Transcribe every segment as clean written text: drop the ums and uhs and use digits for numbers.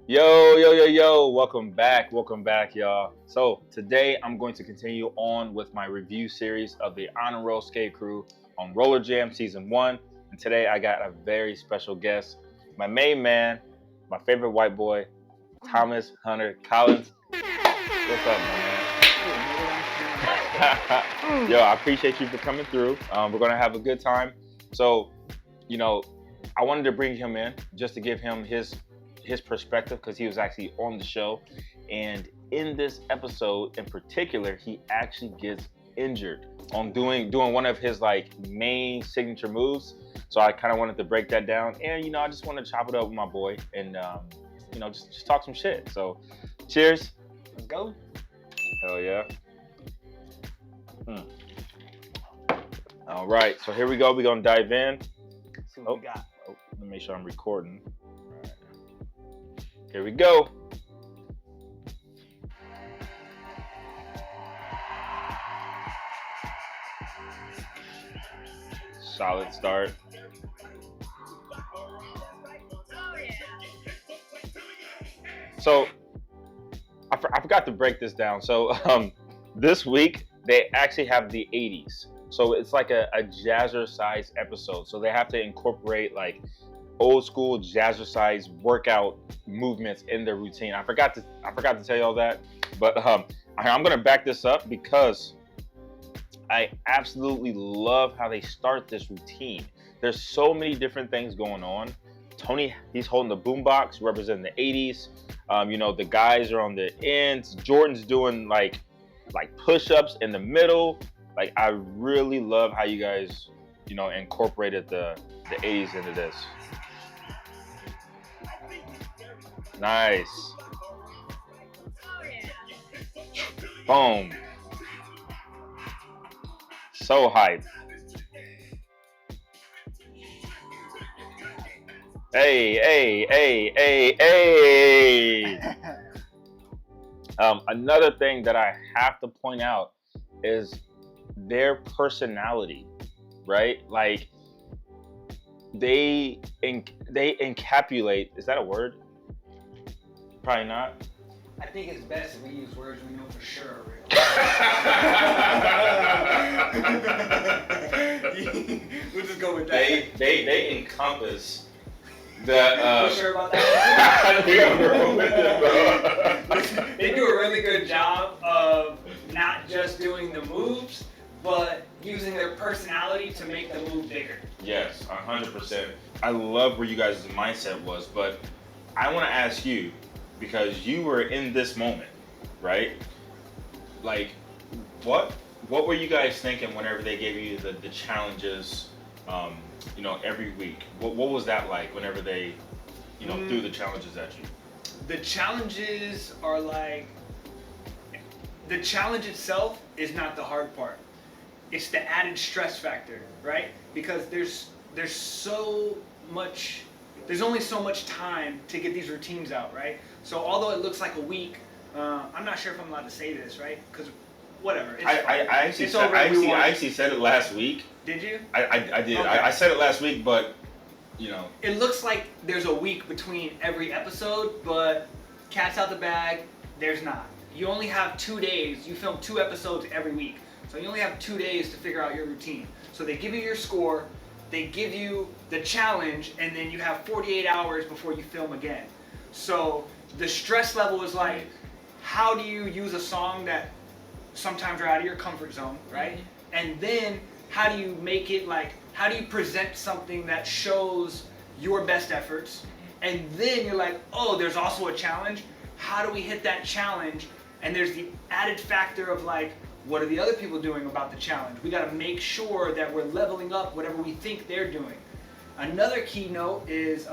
Yo, welcome back, y'all. So today I'm going to continue on with my review series of the HonorRoll skate crew on RollerJam Season 1. And today I got a very special guest, my main man, my favorite white boy, Thomas Hunter Collins. What's up, my man? Yo, I appreciate you for coming through. We're going to have a good time. So, I wanted to bring him in just to give him his perspective because he was actually on the show, and in this episode in particular he actually gets injured on doing one of his main signature moves. So I kind of wanted to break that down, and I just want to chop it up with my boy and just talk some shit. So cheers. Let's go. Hell yeah. All right, so here we go. We're gonna dive in. Let's see what we got. Let me make sure I'm recording. Here we go. Solid start. So I forgot to break this down. So this week they actually have the 80s. So it's like a jazzercise episode. So they have to incorporate old school jazzercise workout movements in their routine. I forgot to tell you all that, but I'm gonna back this up because I absolutely love how they start this routine. There's so many different things going on. Tony, he's holding the boombox representing the 80s. The guys are on the ends. Jordan's doing like push-ups in the middle. I really love how you guys incorporated the 80s into this. Nice. Boom. So hype. Hey. Another thing that I have to point out is their personality, right? They encapsulate. Is that a word? Probably not. I think it's best if we use words we know for sure. We'll just go with that. They encompass the. You sure about that? They do a really good job of not just doing the moves, but using their personality to make the move bigger. Yes, 100%. I love where you guys' mindset was, but I want to ask you, because you were in this moment, right? What were you guys thinking whenever they gave you the challenges, every week? What was that like whenever they, threw the challenges at you? The challenges are the challenge itself is not the hard part. It's the added stress factor, right? Because there's only so much time to get these routines out, right? So although it looks like a week, I'm not sure if I'm allowed to say this, right? Because whatever. I actually said it last week. Did you? I did. Okay. I said it last week, but It looks like there's a week between every episode, but cat's out the bag, there's not. You only have 2 days. You film 2 episodes every week. So you only have 2 days to figure out your routine. So they give you your score, they give you the challenge, and then you have 48 hours before you film again. So the stress level is how do you use a song that sometimes are out of your comfort zone, right? Mm-hmm. And then how do you make it how do you present something that shows your best efforts? And then you're oh, there's also a challenge. How do we hit that challenge? And there's the added factor of what are the other people doing about the challenge? We got to make sure that we're leveling up whatever we think they're doing. Another key note is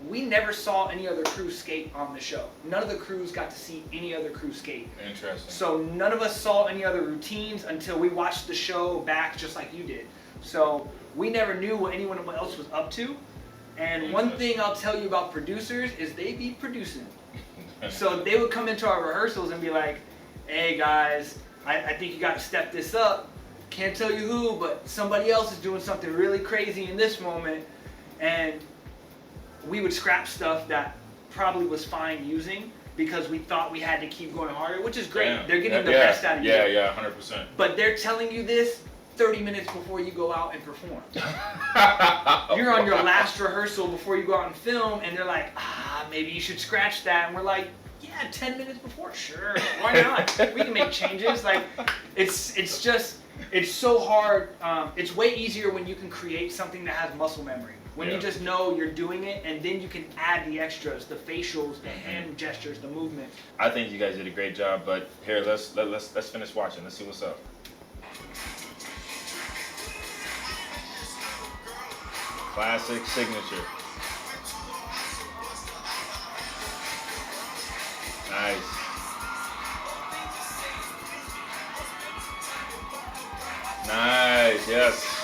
we never saw any other crew skate on the show. None of the crews got to see any other crew skate. Interesting. So none of us saw any other routines until we watched the show back just like you did. So we never knew what anyone else was up to. And one thing I'll tell you about producers is they be producing. So they would come into our rehearsals and be hey guys, I think you got to step this up. Can't tell you who, but somebody else is doing something really crazy in this moment. And we would scrap stuff that probably was fine using because we thought we had to keep going harder, which is great. Yeah. They're getting the best out of you. Yeah, 100%. But they're telling you this 30 minutes before you go out and perform. You're on your last rehearsal before you go out and film, and they're like, maybe you should scratch that. And we're like, yeah, 10 minutes before, sure, why not? We can make changes. Like, it's so hard. It's way easier when you can create something that has muscle memory. When you just know you're doing it, and then you can add the extras, the facials, the hand gestures, the movement. I think you guys did a great job, but here, let's finish watching. Let's see what's up. Classic signature. Nice. Nice, yes.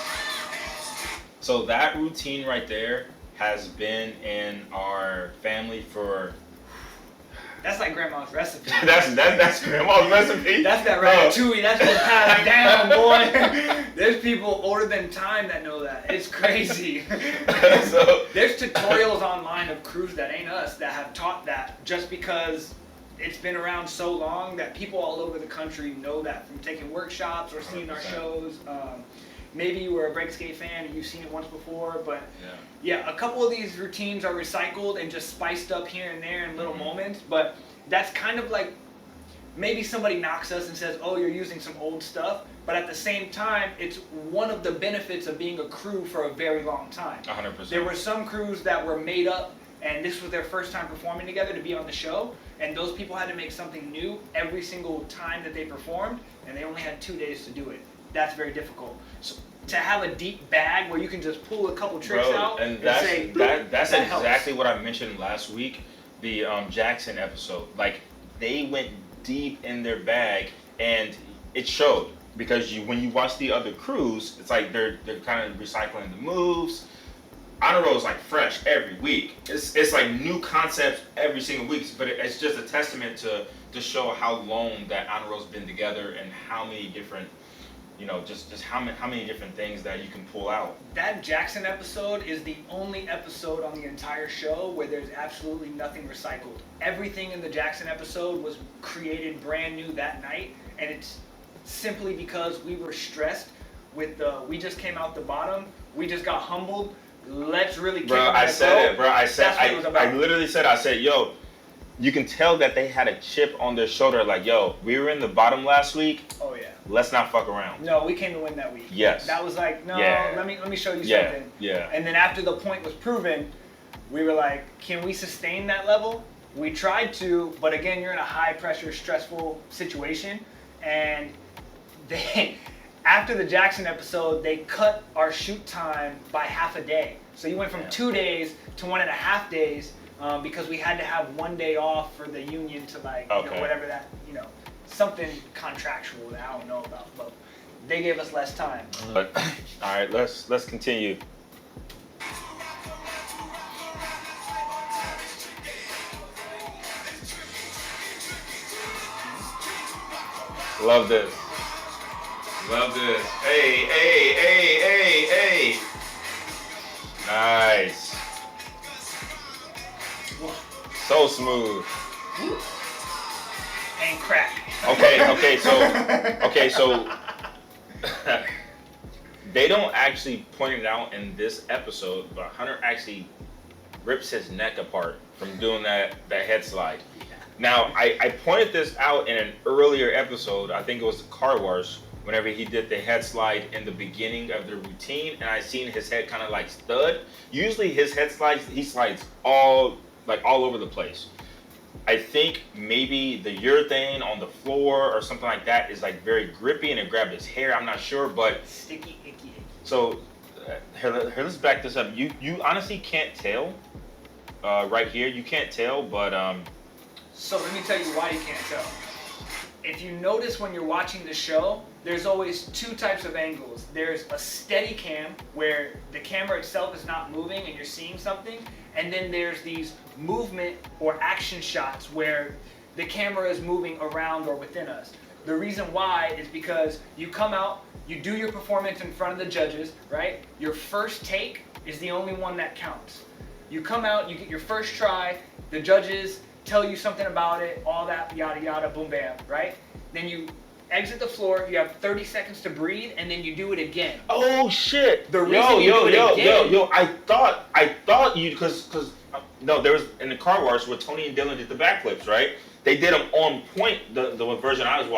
So that routine right there has been in our family for... That's like grandma's recipe. that's grandma's recipe. That's that ratatouille. That's the pat down, boy. There's people older than time that know that. It's crazy. So, there's tutorials online of crews that ain't us that have taught that just because it's been around so long that people all over the country know that from taking workshops or seeing our shows. Maybe you were a break skate fan and you've seen it once before, but yeah, a couple of these routines are recycled and just spiced up here and there in little moments, but that's kind of like, maybe somebody knocks us and says, oh, you're using some old stuff, but at the same time, it's one of the benefits of being a crew for a very long time. 100%. There were some crews that were made up and this was their first time performing together to be on the show, and those people had to make something new every single time that they performed, and they only had 2 days to do it. That's very difficult. So to have a deep bag where you can just pull a couple tricks out and say, that's that exactly helps. what I mentioned last week, the Jackson episode. Like, they went deep in their bag, and it showed, because when you watch the other crews, it's like they're kind of recycling the moves. HonorRoll is like fresh every week. It's like new concepts every single week, but it's just a testament to show how long that HonorRoll's been together and how many different, just how many different things that you can pull out. That Jackson episode is the only episode on the entire show where there's absolutely nothing recycled. Everything in the Jackson episode was created brand new that night, and it's simply because we were stressed with we just came out the bottom, we just got humbled. Let's really kick I said, yo, you can tell that they had a chip on their shoulder, like, yo, we were in the bottom last week. Oh yeah. Let's not fuck around. No, we came to win that week. Yes. That was like, no, let me show you something. Yeah. And then after the point was proven, we were like, can we sustain that level? We tried to, but again, you're in a high pressure, stressful situation, and after the Jackson episode, they cut our shoot time by half a day. So you went from 2 days to 1.5 days because we had to have 1 day off for the union to whatever that, something contractual that I don't know about, but they gave us less time. But, all right, let's continue. Love this. Love this. Hey. Nice. So smooth. And crack. Okay, so they don't actually point it out in this episode, but Hunter actually rips his neck apart from doing that head slide. Now, I pointed this out in an earlier episode. I think it was the car wash, whenever he did the head slide in the beginning of the routine, and I seen his head kind of like stud. Usually his head slides, he slides all over the place. I think maybe the urethane on the floor or something like that is like very grippy and it grabbed his hair. I'm not sure, but Sticky, icky. So here, let's back this up. You honestly can't tell right here. You can't tell, but So let me tell you why you can't tell. If you notice when you're watching the show, there's always two types of angles. There's a steady cam where the camera itself is not moving and you're seeing something, and then there's these movement or action shots where the camera is moving around or within us. The reason why is because you come out, you do your performance in front of the judges, right? Your first take is the only one that counts. You come out, you get your first try, The judges tell you something about it, all that, yada yada, boom bam, right? Then you exit the floor, you have 30 seconds to breathe, and then you do it again. Oh shit! The reason you do it again, I thought you because no, there was in the car wash where Tony and Dylan did the backflips, right? They did them on point, the version I was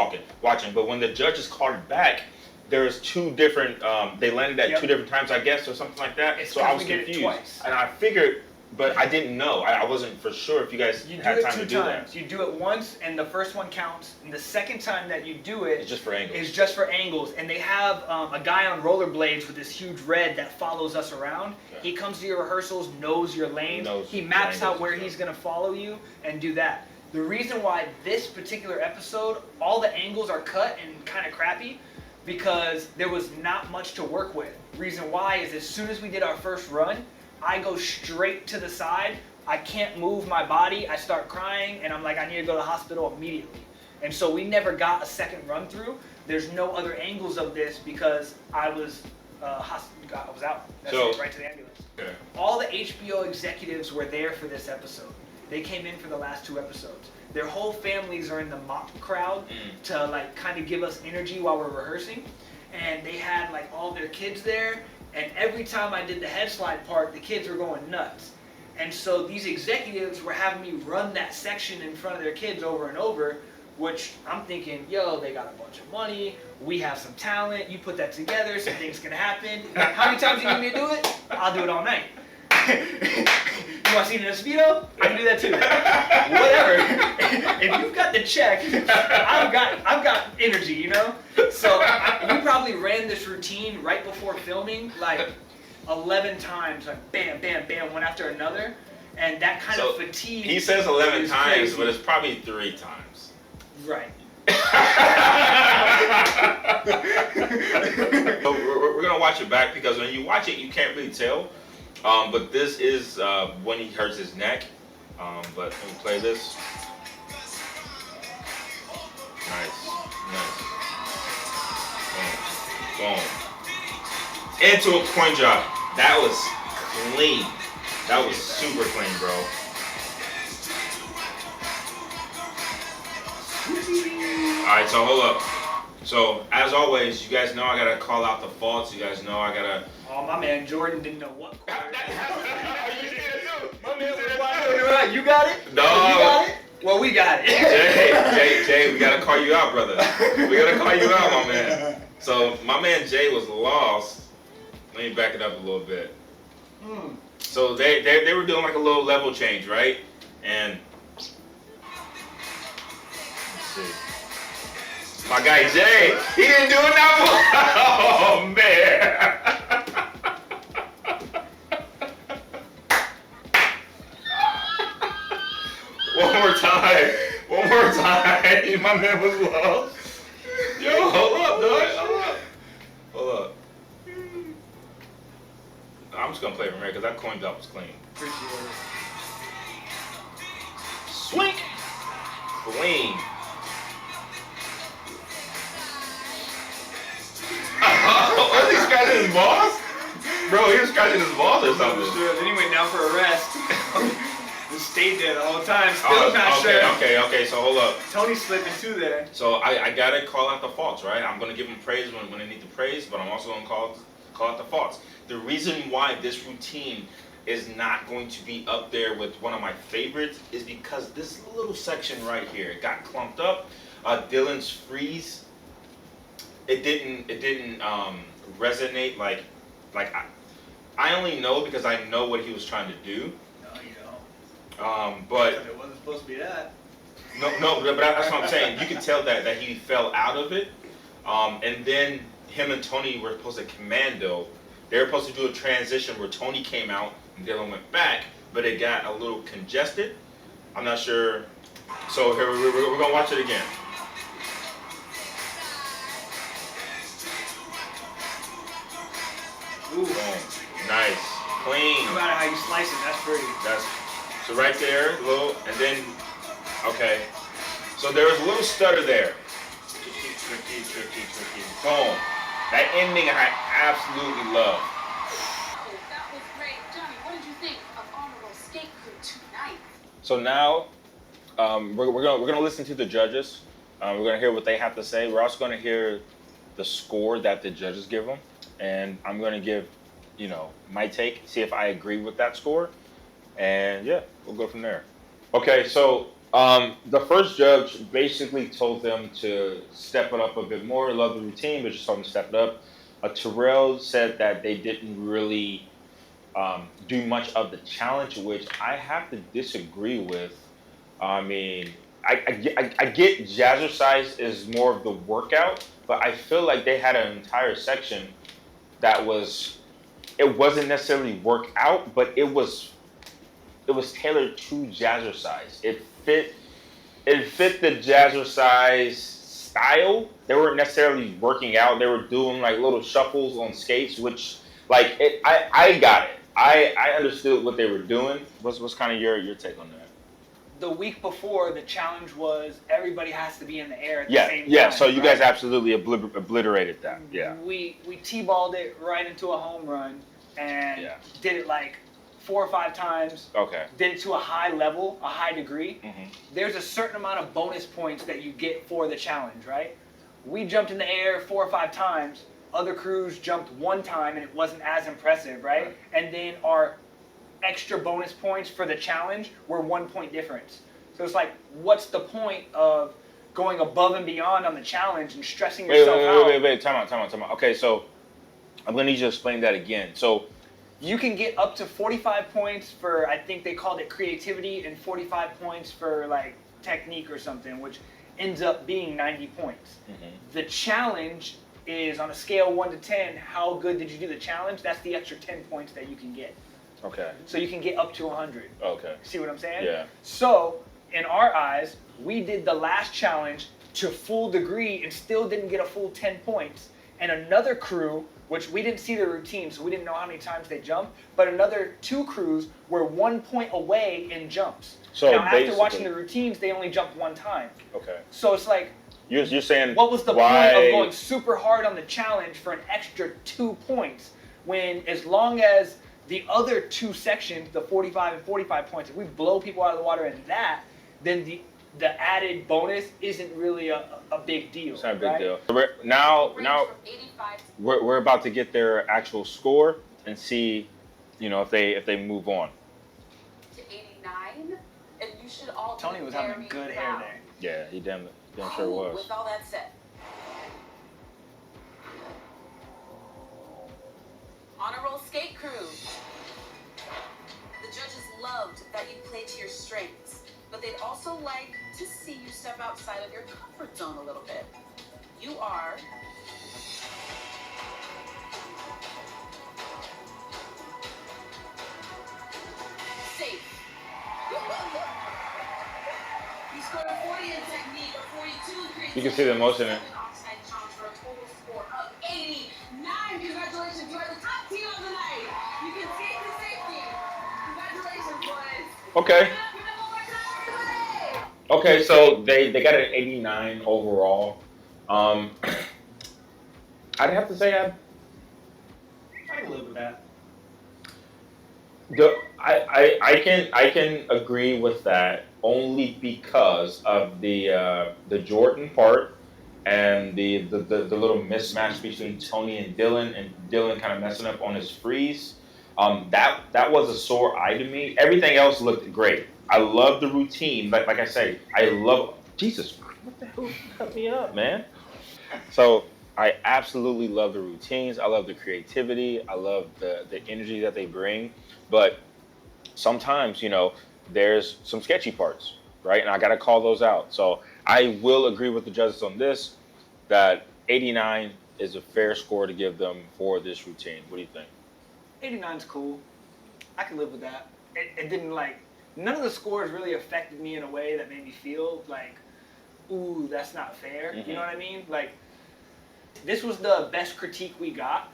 watching. But when the judges called it back, there's two different. They landed at two different times, I guess, or something like that. It's so I was we did confused, it twice. and I figured, but I didn't know. I wasn't for sure if you guys had time to do that. You do it once, and the first one counts. And the second time that you do it, It's just for angles. is just for angles. And they have a guy on rollerblades with this huge red that follows us around. Yeah. He comes to your rehearsals, knows your lanes. He Knows maps your out angles where and he's stuff. going to follow you and do that. The reason why this particular episode, all the angles are cut and kind of crappy, because there was not much to work with. Reason why is as soon as we did our first run, I go straight to the side. I can't move my body. I start crying, and I'm like, I need to go to the hospital immediately. And so we never got a second run through. There's no other angles of this because I was out. That's So- it, right to the ambulance. Okay. All the HBO executives were there for this episode. They came in for the last 2 episodes. Their whole families are in the mock crowd to like kind of give us energy while we're rehearsing. And they had like all their kids there. And every time I did the head slide part, the kids were going nuts. And so these executives were having me run that section in front of their kids over and over, which I'm thinking, yo, they got a bunch of money, we have some talent, you put that together, some things can happen. Like, how many times do you need me to do it? I'll do it all night. You want to see it in a Speedo? I can do that too. Whatever. If you've got the check, I've got energy, you know? So we probably ran this routine right before filming, like 11 times, like bam, bam, bam, one after another. And that kind of fatigue. He says 11 is times, crazy. but it's probably 3 times. Right. So we're gonna watch it back because when you watch it, you can't really tell. But this is when he hurts his neck. But let me play this. Nice. Boom. Into a coin drop. That was clean. That was super clean, bro. Alright, so hold up. So, as always, you guys know I gotta call out the faults. You guys know I gotta... Oh, my man Jordan didn't know what. You got it? No. You got it? Well, we got it. Jay, we gotta call you out, brother. We gotta call you out, my man. So, my man Jay was lost. Let me back it up a little bit. So, they were doing like a little level change, right? And... let's see. My guy Jay, he didn't do it that well. Oh man. One more time. My man was lost. Yo, hold up, dog. Hold up. I'm just gonna play it from here because that coin drop was clean. Appreciate it. Swing. Clean. Was he scratching his balls? Bro, he was scratching his balls or something. Sure. Then he went down for a rest. Just stayed there the whole time. Still not sure. Okay, so hold up. Tony's slipping too there. So I gotta call out the faults, right? I'm gonna give them praise when they need the praise, but I'm also gonna call out the faults. The reason why this routine is not going to be up there with one of my favorites is because this little section right here, it got clumped up. Dylan's freeze, it didn't resonate like I only know because I know what he was trying to do. No, you don't. But It wasn't supposed to be that. no, but that's what I'm saying. You can tell that he fell out of it. And then him and Tony were supposed to commando. They were supposed to do a transition where Tony came out and Dylan went back, but it got a little congested. I'm not sure. So here we're gonna watch it again. Ooh. Boom. Nice, clean. No matter how you slice it, that's pretty. That's so right there, little, and then okay. So there was a little stutter there. Tricky. Boom. That ending I absolutely love. That was great. Johnny, what did you think of HonorRoll skate crew tonight? So now we're gonna listen to the judges. We're gonna hear what they have to say. We're also gonna hear the score that the judges give them, and I'm gonna give, my take. See if I agree with that score, and yeah, we'll go from there. Okay, so the first judge basically told them to step it up a bit more. Love the routine, but just told them to step it up. Terrell said that they didn't really do much of the challenge, which I have to disagree with. I mean, I get Jazzercise is more of the workout, but I feel like they had an entire section that it wasn't necessarily workout, but it was tailored to Jazzercise. It fit the Jazzercise style. They weren't necessarily working out. They were doing like little shuffles on skates, which I got it. I understood what they were doing. What's kind of your take on that? The week before, the challenge was everybody has to be in the air at the same time. Yeah, so you right? guys absolutely obliterated that. Yeah. We T-balled it right into a home run and did it like 4 or 5 times. Okay. Did it to a high level, a high degree. Mm-hmm. There's a certain amount of bonus points that you get for the challenge, right? We jumped in the air 4 or 5 times. Other crews jumped 1 time and it wasn't as impressive, right? And then our extra bonus points for the challenge were 1 point difference. So it's like, what's the point of going above and beyond on the challenge and stressing yourself out? Wait, time out. Okay, so I'm gonna need you to explain that again. So you can get up to 45 points for, I think they called it creativity, and 45 points for like technique or something, which ends up being 90 points. Mm-hmm. The challenge is on a scale 1 to 10, how good did you do the challenge? That's the extra 10 points that you can get. Okay. So you can get up to 100. Okay. See what I'm saying? Yeah. So, in our eyes, we did the last challenge to full degree and still didn't get a full 10 points. And another crew, which we didn't see the routine, so we didn't know how many times they jumped, but another 2 crews were 1 point away in jumps. So now, after watching the routines, they only jumped 1 time. Okay. So it's like, you're saying, what was the point of going super hard on the challenge for an extra 2 points when, as long as the other 2 sections, the 45 and 45 points, if we blow people out of the water in that, then the added bonus isn't really a big deal. It's not a big deal. Now we're about to get their actual score and see, if they move on. To 89, and you should all. Tony was having good hair there. Yeah, he damn sure was. With all that said, HonorRoll skate crew. The judges loved that you played to your strengths, but they'd also like to see you step outside of your comfort zone a little bit. You are safe. You scored a 40 in technique, a 42 in creativity. You can see the emotion in it. Offside challenge for a total score of 89. Congratulations, you are the top team of the night. You can skate to safety. Congratulations, boys. Okay. Okay, so they got an 89 overall. I'd have to say I can live with that. I can agree with that only because of the Jordan part and the little mismatch between Tony and Dylan kind of messing up on his freeze. That was a sore eye to me. Everything else looked great. I love the routine. Like I say, I love Jesus. What the hell cut me up, man? So I absolutely love the routines. I love the creativity. I love the energy that they bring. But sometimes, there's some sketchy parts, right? And I got to call those out. So I will agree with the judges on this, that 89 is a fair score to give them for this routine. What do you think? 89's cool. I can live with that. It didn't none of the scores really affected me in a way that made me feel like, ooh, that's not fair. Mm-hmm. You know what I mean? Like, this was the best critique we got.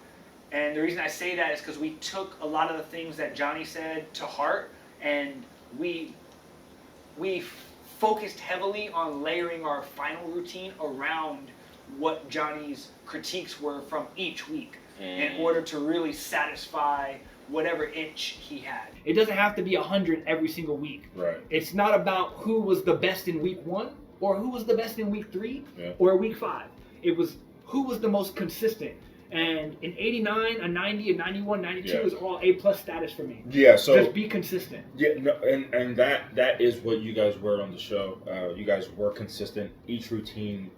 And the reason I say that is because we took a lot of the things that Johnny said to heart, and we focused heavily on layering our final routine around what Johnny's critiques were from each week in order to really satisfy whatever inch he had. It doesn't have to be 100 every single week. Right. It's not about who was the best in week 1 or who was the best in week 3 or week 5. It was who was the most consistent. And an 89, a 90, a 91, 92 is all A+ status for me. Yeah, so just be consistent. Yeah, no, and that is what you guys were on the show. You guys were consistent. Each routine,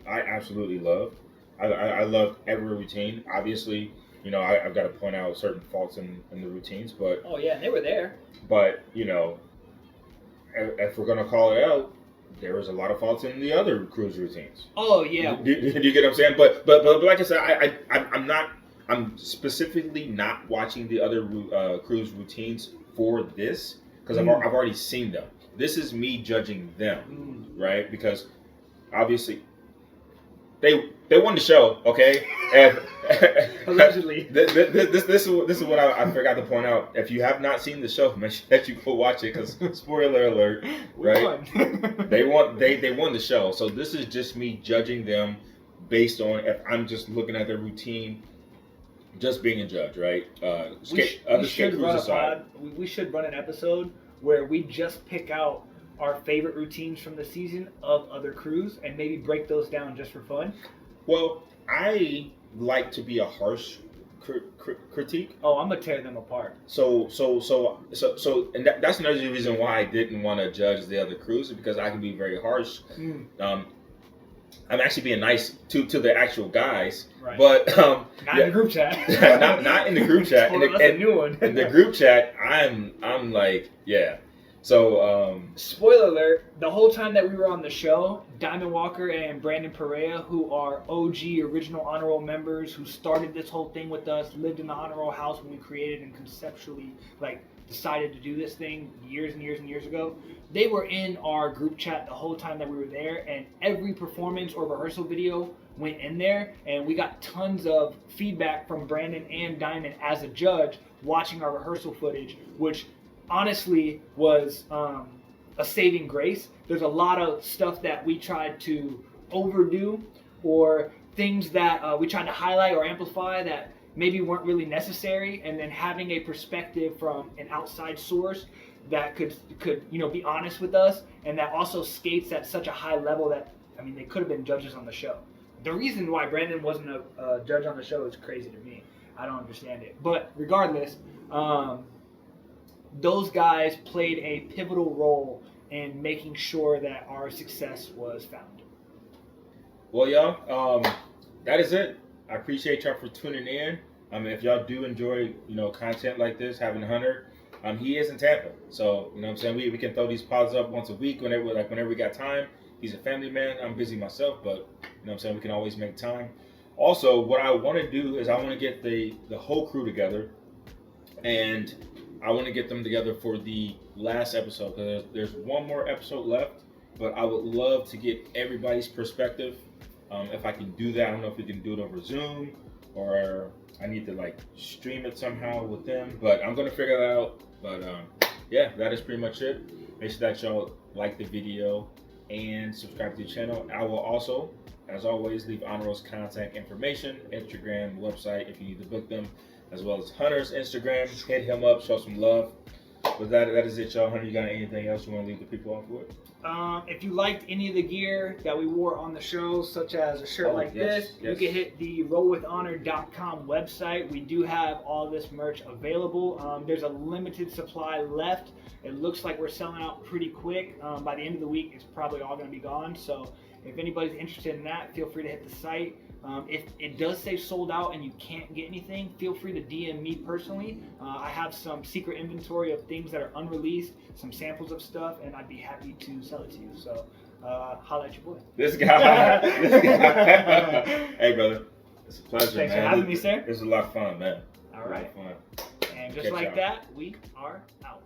I absolutely loved. I loved every routine. Obviously, you know, I've got to point out certain faults in the routines, but oh yeah, they were there. But you know, if we're gonna call it out, there was a lot of faults in the other cruise routines. Oh yeah. Do you get what I'm saying? But like I said, I'm specifically not watching the other cruise routines for this because I've already seen them. This is me judging them, right? Because obviously they won the show, okay? And allegedly. This is what I forgot to point out. If you have not seen the show, make sure that you go watch it because spoiler alert, right? They won the show. So this is just me judging them based on if I'm just looking at their routine, just being a judge, right? We should run an episode where we just pick out our favorite routines from the season of other crews and maybe break those down just for fun. Well, I like to be a harsh critique. Oh, I'm gonna tear them apart. So, and that's another reason why I didn't want to judge the other crews because I can be very harsh. I'm actually being nice to the actual guys, right. But not in the group chat. not in the group chat. That's a new one. In the group chat, I'm like, yeah. So, spoiler alert, the whole time that we were on the show, Diamond Walker and Brandon Perea, who are OG original Honor Roll members who started this whole thing with us, lived in the Honor Roll house when we created and conceptually decided to do this thing years and years and years ago. They were in our group chat the whole time that we were there, and every performance or rehearsal video went in there, and we got tons of feedback from Brandon and Diamond as a judge watching our rehearsal footage, which honestly was a saving grace. There's a lot of stuff that we tried to overdo or things that we tried to highlight or amplify that maybe weren't really necessary, and then having a perspective from an outside source that could be honest with us and that also skates at such a high level that, I mean, they could have been judges on the show. The reason why Brandon wasn't a judge on the show is crazy to me. I don't understand it. But regardless, those guys played a pivotal role in making sure that our success was found. Well, y'all, that is it. I appreciate y'all for tuning in. If y'all do enjoy, content like this, having Hunter, he is in Tampa. So, you know what I'm saying? We can throw these pods up once a week whenever we got time. He's a family man. I'm busy myself, but, you know what I'm saying? We can always make time. Also, what I want to do is I want to get the whole crew together, and I want to get them together for the last episode because there's one more episode left, but I would love to get everybody's perspective. If I can do that, I don't know if we can do it over Zoom or I need to stream it somehow with them, but I'm going to figure that out. But yeah, that is pretty much it. Make sure that y'all like the video and subscribe to the channel. I will also, as always, leave HonorRoll's contact information, Instagram, website if you need to book them, as well as Hunter's Instagram. Hit him up, show some love. But that is it, y'all. Hunter, you got anything else you want to leave the people off with? If you liked any of the gear that we wore on the show, such as a shirt this, you can hit the rollwithhonor.com website. We do have all this merch available. There's a limited supply left. It looks like we're selling out pretty quick. By the end of the week, it's probably all going to be gone. So if anybody's interested in that, feel free to hit the site. If it does say sold out and you can't get anything, feel free to DM me personally. I have some secret inventory of things that are unreleased, some samples of stuff, and I'd be happy to sell it to you. So holla at your boy. This guy. Hey, brother. It's a pleasure, Thanks man. for having me, sir. It was a lot of fun, man. All right. Fun. And just like that, we are out.